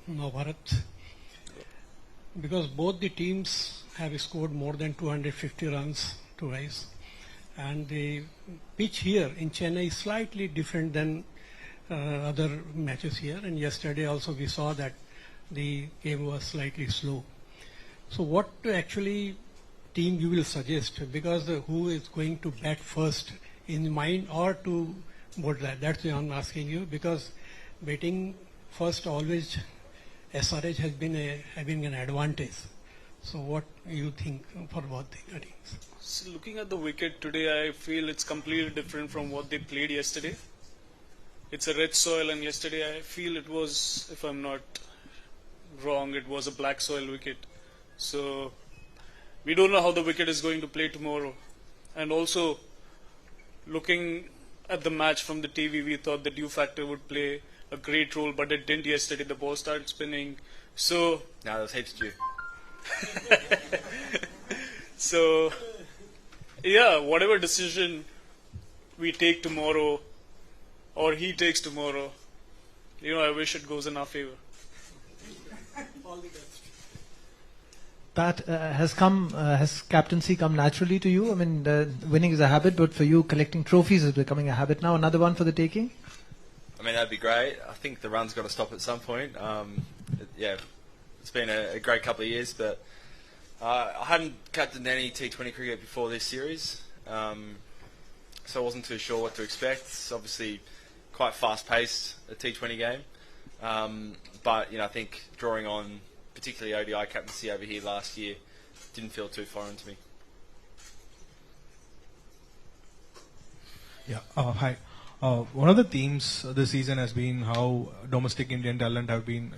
Bharat, because both the teams have scored more than 250 runs twice, and the pitch here in Chennai is slightly different than other matches here, and yesterday also we saw that the game was slightly slow. So what actually team you will suggest, because who is going to bat first in mind, or to bowl that? That's why I'm asking you, because batting first always SRH has been having an advantage. So what you think for both the teams? So looking at the wicket today, I feel it's completely different from what they played yesterday. It's a red soil, and yesterday I feel it was, if I'm not wrong, it was a black soil wicket. So we don't know how the wicket is going to play tomorrow. And also, looking at the match from the TV, we thought the dew factor would play a great role, but it didn't yesterday. The ball started spinning. So no, there was heaps of dew. So yeah, whatever decision we take tomorrow, or he takes tomorrow, I wish it goes in our favor. All the best. Pat, has captaincy come naturally to you? I mean, winning is a habit, but for you, collecting trophies is becoming a habit now. Another one for the taking? I mean, that'd be great. I think the run's got to stop at some point. It's been a great couple of years, but I hadn't captained any T20 cricket before this series, so I wasn't too sure what to expect. It's obviously quite fast-paced, a T20 game, but I think drawing on particularly ODI captaincy over here last year didn't feel too foreign to me. Yeah. Hi. One of the themes this season has been how domestic Indian talent have been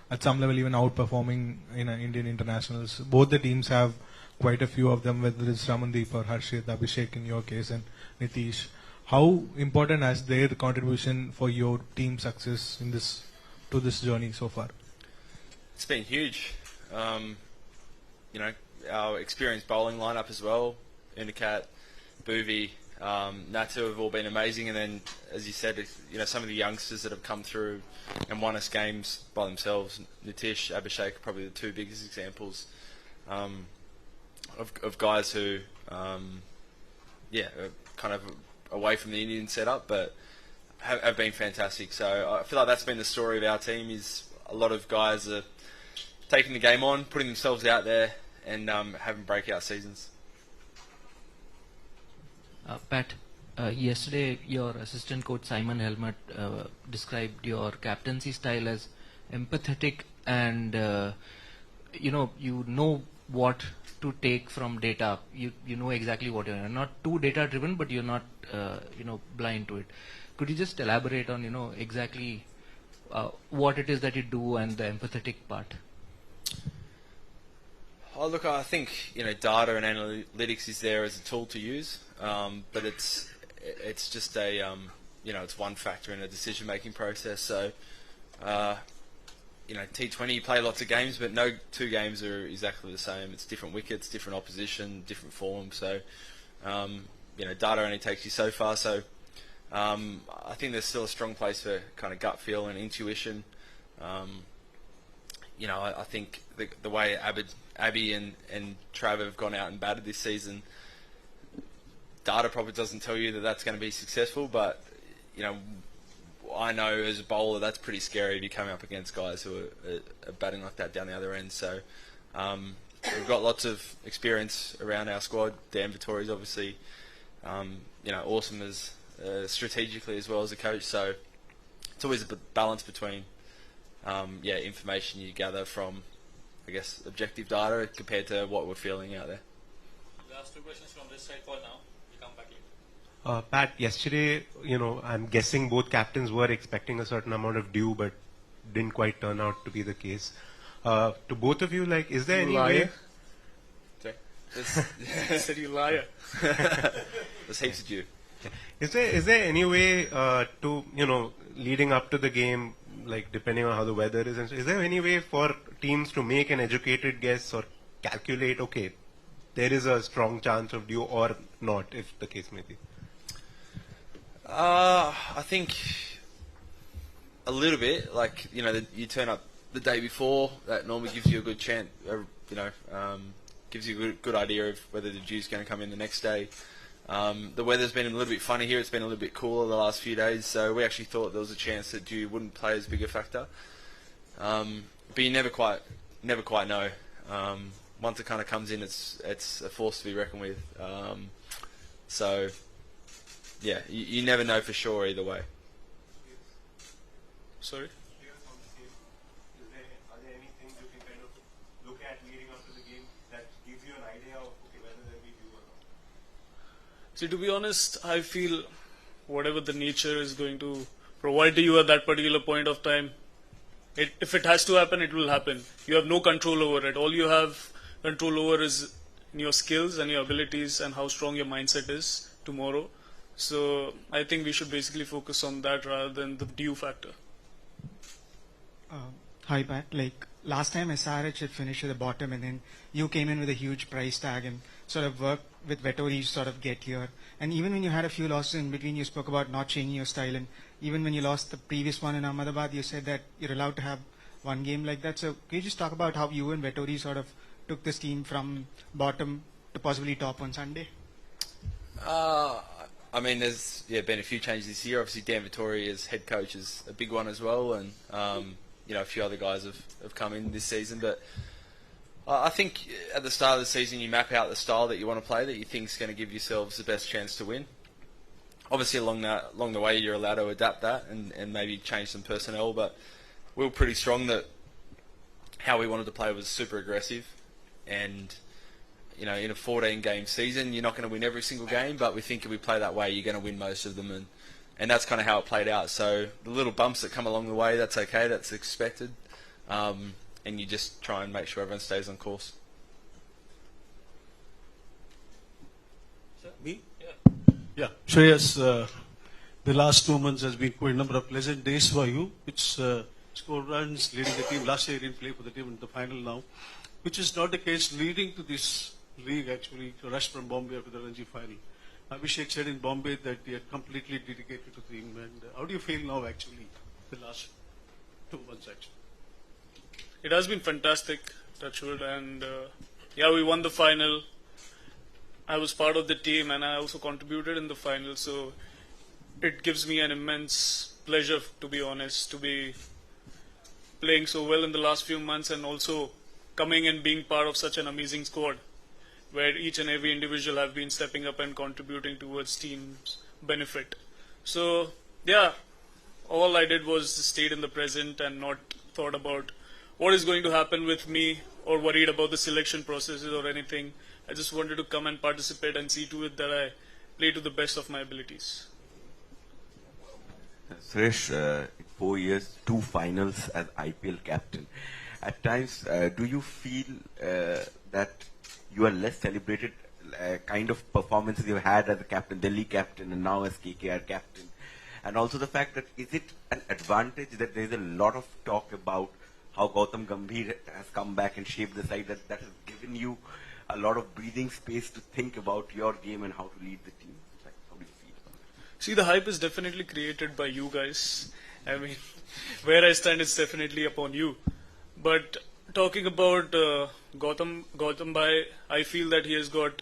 at some level even outperforming in Indian internationals. Both the teams have quite a few of them, whether it's Ramandeep or Harshit, Abhishek in your case, and Nitish. How important has their contribution for your team success in to this journey so far? It's been huge. Our experienced bowling lineup as well, Unicat, Bhuvi, Natu have all been amazing, and then, as you said, some of the youngsters that have come through and won us games by themselves, Nitish, Abhishek are probably the two biggest examples of guys who, are kind of away from the Indian setup, but have been fantastic. So I feel like that's been the story of our team, is a lot of guys are taking the game on, putting themselves out there, and having breakout seasons. Pat, yesterday your assistant coach Simon Helmut described your captaincy style as empathetic, and you know what to take from data. You know exactly what you're not too data driven, but you're not blind to it. Could you just elaborate on exactly what it is that you do and the empathetic part? Oh, look, I think data and analytics is there as a tool to use, but it's just a it's one factor in a decision-making process. So T20 you play lots of games, but no two games are exactly the same. It's different wickets, different opposition, different form. So data only takes you so far. So I think there's still a strong place for kind of gut feel and intuition. I think the way Abby and Trav have gone out and batted this season, data probably doesn't tell you that that's going to be successful, but I know as a bowler that's pretty scary to be coming up against guys who are batting like that down the other end. So we've got lots of experience around our squad. Dan Vittori's obviously awesome as strategically as well as a coach. So it's always a balance between information you gather from, I guess, objective data compared to what we're feeling out there. Last two questions from this side for now. We'll come back later. Pat, yesterday, I'm guessing both captains were expecting a certain amount of dew, but didn't quite turn out to be the case. To both of you, is there any way... Sorry? Said you liar. There's heaps of dew. Is there any way to, leading up to the game, depending on how the weather is there any way for teams to make an educated guess or calculate, okay, there is a strong chance of dew or not, if the case may be? I think a little bit. You turn up the day before. That normally gives you a good chance, gives you a good idea of whether the dew's going to come in the next day. The weather's been a little bit funny here. It's been a little bit cooler the last few days, so we actually thought there was a chance that dew wouldn't play as big a factor. But you never quite know. Once it kind of comes in, it's a force to be reckoned with. So, yeah, you never know for sure either way. Sorry? Are there any things you can kind of look at leading up to the game that gives you an idea of whether there will be dew or not? See, to be honest, I feel whatever the nature is going to provide to you at that particular point of time, if it has to happen, it will happen. You have no control over it. All you have control over is your skills and your abilities and how strong your mindset is tomorrow. So I think we should basically focus on that rather than the dew factor. Hi Pat, like last time SRH had finished at the bottom and then you came in with a huge price tag and sort of worked with Vettori to sort of get here. And even when you had a few losses in between, you spoke about not changing your style, and even when you lost the previous one in Ahmedabad, you said that you're allowed to have one game like that. So can you just talk about how you and Vettori sort of took this team from bottom to possibly top on Sunday? I mean, there's been a few changes this year. Obviously, Dan Vettori as head coach is a big one as well, and a few other guys have come in this season. But I think at the start of the season, you map out the style that you want to play, that you think is going to give yourselves the best chance to win. Obviously, along the way, you're allowed to adapt that and maybe change some personnel. But we were pretty strong that how we wanted to play was super aggressive, and in a 14-game season, you're not going to win every single game, but we think if we play that way, you're going to win most of them, and that's kind of how it played out. So the little bumps that come along the way, that's okay, that's expected, and you just try and make sure everyone stays on course. Me? Yeah. Shreyas, the last 2 months has been quite a number of pleasant days for you. It's score runs, leading the team. Last year you didn't play for the team in the final now, which is not the case leading to this league actually, to rush from Bombay after the Ranji final. Abhishek said in Bombay that he had completely dedicated to the team. And how do you feel now actually, the last 2 months actually? It has been fantastic, Touchwood, and we won the final. I was part of the team and I also contributed in the final, so it gives me an immense pleasure, to be honest, to be playing so well in the last few months and also coming and being part of such an amazing squad where each and every individual have been stepping up and contributing towards team's benefit. So, all I did was stayed in the present and not thought about what is going to happen with me or worried about the selection processes or anything. I just wanted to come and participate and see to it that I play to the best of my abilities. Suresh, 4 years, 2 finals as IPL captain. At times, do you feel that you are less celebrated kind of performances you had as a captain, Delhi captain, and now as KKR captain? And also the fact that is it an advantage that there is a lot of talk about how Gautam Gambhir has come back and shaped the side, that has given you a lot of breathing space to think about your game and how to lead the team? How do you feel about it? See, the hype is definitely created by you guys. I mean, where I stand is definitely upon you. But talking about Gautam Bhai, I feel that he has got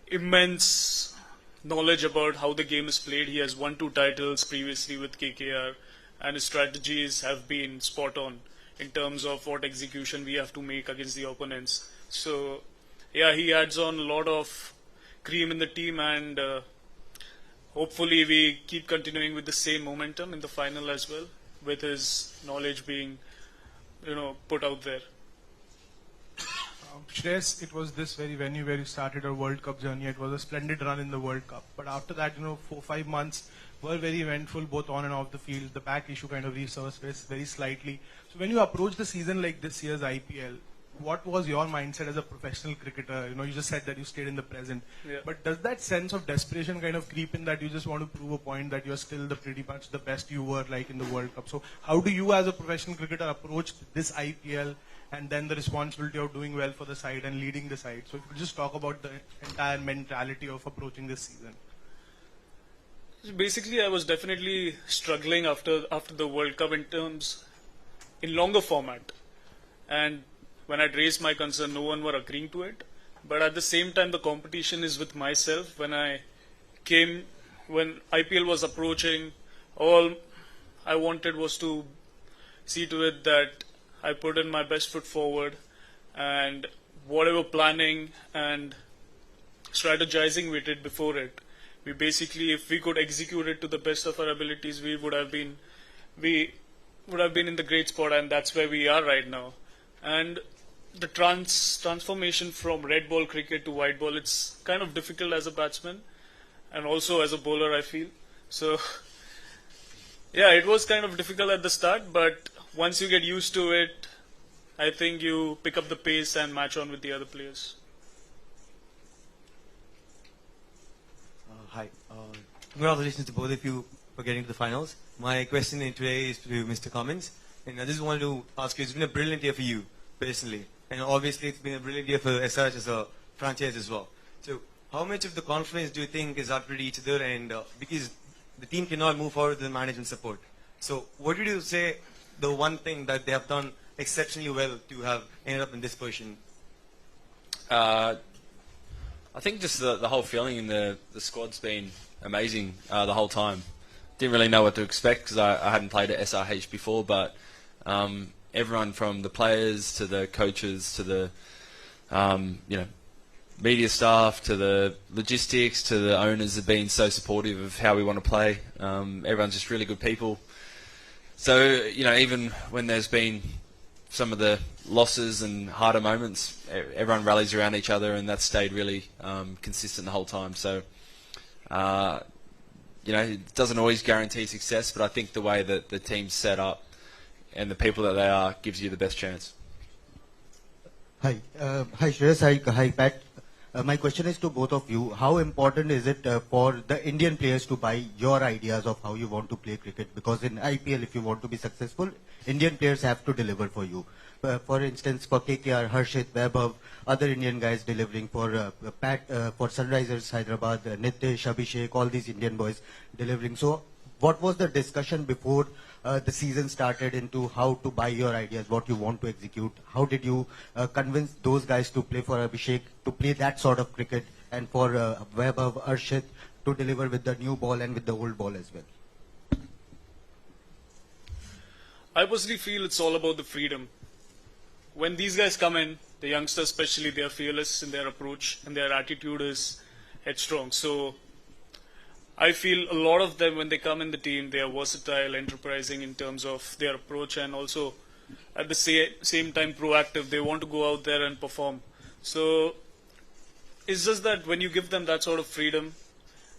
immense knowledge about how the game is played. He has won 2 titles previously with KKR, and his strategies have been spot on in terms of what execution we have to make against the opponents. So, he adds on a lot of cream in the team, and hopefully we keep continuing with the same momentum in the final as well, with his knowledge being, put out there. Shreyas, it was this very venue where you started your World Cup journey. It was a splendid run in the World Cup. But after that, 4-5 months were very eventful, both on and off the field. The back issue kind of resurfaced very slightly. So when you approach the season like this year's IPL, what was your mindset as a professional cricketer? You just said that you stayed in the present. Yeah. But does that sense of desperation kind of creep in, that you just want to prove a point that you're still pretty much the best you were like in the World Cup? So how do you as a professional cricketer approach this IPL and then the responsibility of doing well for the side and leading the side? So if you could just talk about the entire mentality of approaching this season. Basically, I was definitely struggling after the World Cup in terms in longer format. And when I'd raised my concern, no one were agreeing to it. But at the same time, the competition is with myself. When IPL was approaching, all I wanted was to see to it that I put in my best foot forward, and whatever planning and strategizing we did before it, we basically, if we could execute it to the best of our abilities, we would have been in the great spot, and that's where we are right now. And the transformation from red ball cricket to white ball, it's kind of difficult as a batsman and also as a bowler, I feel. So yeah, it was kind of difficult at the start, but once you get used to it, I think you pick up the pace and match on with the other players. Hi. Congratulations to both of you for getting to the finals. My question today is to Mr. Cummins. And I just wanted to ask you, it's been a brilliant year for you, personally. And obviously it's been a brilliant year for SRH as a franchise as well. So how much of the confidence do you think is up to each other? And because the team cannot move forward with the management support. So what would you say the one thing that they have done exceptionally well to have ended up in this position? I think just the whole feeling in the squad's been amazing the whole time. Didn't really know what to expect because I hadn't played at SRH before, but everyone from the players to the coaches to the media staff to the logistics to the owners have been so supportive of how we want to play. Everyone's just really good people. So even when there's been some of the losses and harder moments, everyone rallies around each other, and that's stayed really consistent the whole time. So, it doesn't always guarantee success, but I think the way that the team's set up and the people that they are gives you the best chance. Hi, Shreyas. Hi, Pat. My question is to both of you. How important is it for the Indian players to buy your ideas of how you want to play cricket? Because in IPL, if you want to be successful, Indian players have to deliver for you. For instance, for KKR, Harshit, Vaibhav, other Indian guys delivering. For Pat, for Sunrisers Hyderabad, Nitish, Abhishek, all these Indian boys delivering. So what was the discussion before the season started into how to buy your ideas, what you want to execute? How did you convince those guys to play for Abhishek, to play that sort of cricket, and for Vaibhav, Harshit to deliver with the new ball and with the old ball as well? I personally feel it's all about the freedom. When these guys come in, the youngsters especially, they are fearless in their approach and their attitude is headstrong. So I feel a lot of them, when they come in the team, they are versatile, enterprising in terms of their approach, and also at the same time proactive. They want to go out there and perform. So it's just that when you give them that sort of freedom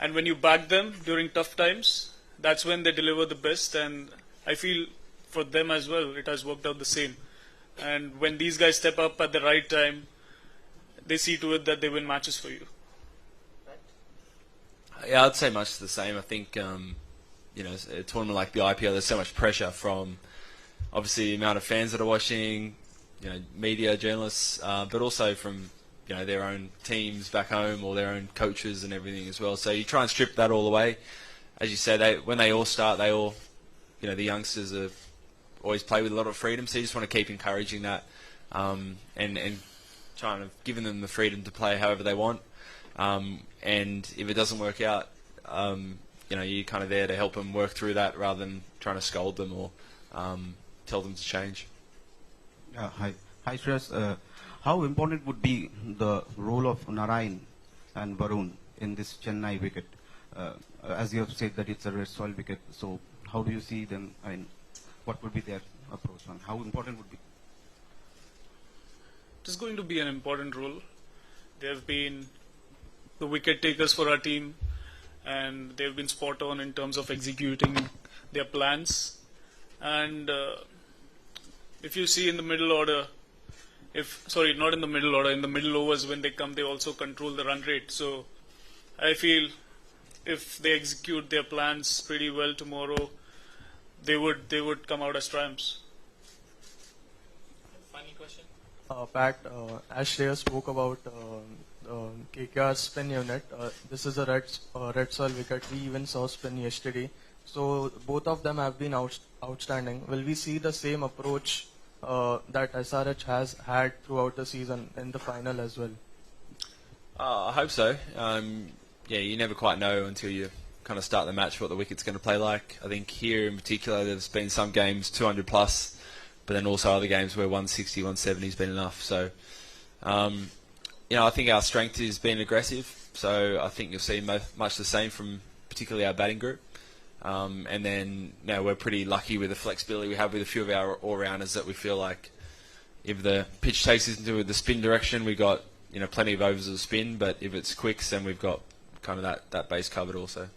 and when you back them during tough times, that's when they deliver the best. And I feel for them as well, it has worked out the same. And when these guys step up at the right time, they see to it that they win matches for you. Yeah, I'd say much the same. I think, a tournament like the IPL, there's so much pressure from, obviously, the amount of fans that are watching, media, journalists, but also from, their own teams back home or their own coaches and everything as well. So you try and strip that all away. As you say, when they all start, they all, the youngsters are always play with a lot of freedom, so you just want to keep encouraging that and trying to giving them the freedom to play however they want. And if it doesn't work out, you're kind of there to help them work through that rather than trying to scold them or tell them to change. Hi, Shreyas. How important would be the role of Narayan and Varun in this Chennai wicket? As you have said that it's a red soil wicket, so how do you see them? What would be their approach on how important would be? It is going to be an important role. They have been the wicket takers for our team, and they've been spot on in terms of executing their plans. And if you see in the middle order, not in the middle order, in the middle overs when they come, they also control the run rate. So I feel if they execute their plans pretty well tomorrow, they would come out as triumphs. Final question. Pat, as Shreyas spoke about KKR spin unit, this is a red soil wicket. We even saw spin yesterday. So both of them have been outstanding. Will we see the same approach that SRH has had throughout the season in the final as well? I hope so. Yeah, you never quite know until you kind of start the match what the wicket's going to play like. I think here in particular there's been some games 200 plus, but then also other games where 160, 170 has been enough. So, I think our strength is being aggressive. So I think you'll see much the same from particularly our batting group. And then we're pretty lucky with the flexibility we have with a few of our all-rounders that we feel like if the pitch takes us into the spin direction, we've got plenty of overs of spin, but if it's quicks, then we've got kind of that base covered also.